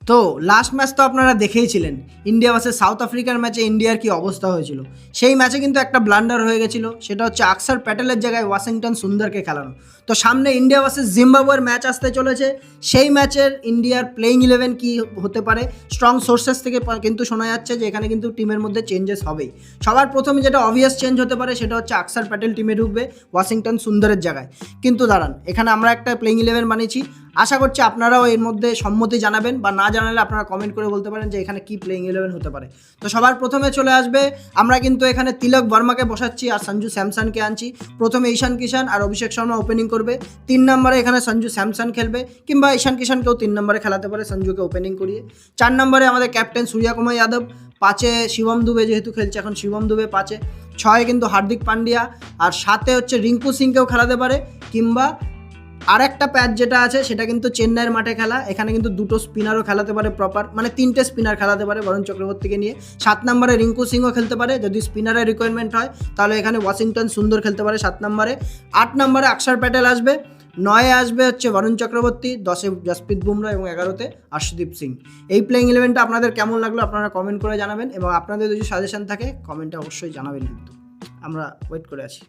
তো last match তো আপনারা দেখেইছিলেন, ইন্ডিয়া ভার্সেস সাউথ আফ্রিকার ম্যাচে ইন্ডিয়ার কি অবস্থা হয়েছিল। সেই ম্যাচে কিন্তু একটা ব্লান্ডার হয়ে গেছিল, সেটা হচ্ছে আকসার প্যাটেলের জায়গায় ওয়াশিংটন সুন্দরকে খেলানো। তো সামনে ইন্ডিয়া ভার্সেস জিম্বাবুয়ের ম্যাচ আসতে চলেছে, সেই ম্যাচের ইন্ডিয়ার প্লেইং 11 কি হতে পারে। স্ট্রং সোর্সেস থেকে কিন্তু শোনা যাচ্ছে যে এখানে কিন্তু টিমের মধ্যে চেঞ্জেস হবেই। সবার প্রথমে যেটা অবভিয়াস চেঞ্জ হতে পারে সেটা হচ্ছে আকসার প্যাটেল টিমে ঢুকবে ওয়াশিংটন সুন্দরের জায়গায়। কিন্তু দাঁড়ান, এখানে আমরা একটা প্লেইং 11 বানিয়েছি, আশা করছি আপনারাও এর মধ্যে সম্মতি জানাবেন, বা না জানালে আপনারা কমেন্ট করে বলতে পারেন যে এখানে কি প্লেইং 11 হতে পারে। তো সবার প্রথমে চলে আসবে, আমরা কিন্তু এখানে তিলক বর্মাকে বসাচ্ছি আর সঞ্জু স্যামসনকে আনছি। প্রথমে ঈশান কিষান আর অভিষেক শর্মা ওপেনিং করবে। 3 নম্বরে এখানে সঞ্জু স্যামসন খেলবে, কিংবা ঈশান কিষানকেও 3 নম্বরে খেলাতে পারে সঞ্জুকে ওপেনিং করিয়ে। 4 নম্বরে আমাদের ক্যাপ্টেন সূর্যকুমার যাদব, 5-এ শিবম দুবে যেহেতু খেলছে এখন শিবম দুবে 5-এ, 6-এ কিন্তু হার্দিক পান্ডিয়া, আর 7-এ হচ্ছে রিঙ্কু সিংকেও খেলাতে পারে, কিংবা আর একটা প্যাচ যেটা আছে সেটা কিন্তু চেন্নাইয়ের মাঠে খেলা, এখানে কিন্তু 2টো স্পিনারও খেলাতে পারে প্রপার, মানে 3টে স্পিনার খেলাতে পারে বরুণ চক্রবর্তীকে নিয়ে। 7 নম্বরে রিঙ্কু সিংও খেলতে পারে, যদি স্পিনারের রিকোয়ারমেন্ট হয় তাহলে এখানে ওয়াশিংটন সুন্দর খেলতে পারে 7 নম্বরে। 8 নম্বরে আকসার প্যাটেল আসবে, 9-এ আসবে হচ্ছে বরুণ চক্রবর্তী, 10-এ জসপ্রীত বুমরা এবং 11-তে আর্শদীপ সিং। এই প্লেইং 11টা আপনাদের কেমন লাগলো আপনারা কমেন্ট করে জানাবেন, এবং আপনাদের যদি সাজেশন থাকে কমেন্টে অবশ্যই জানাবেন, কিন্তু আমরা ওয়েট করে আছি।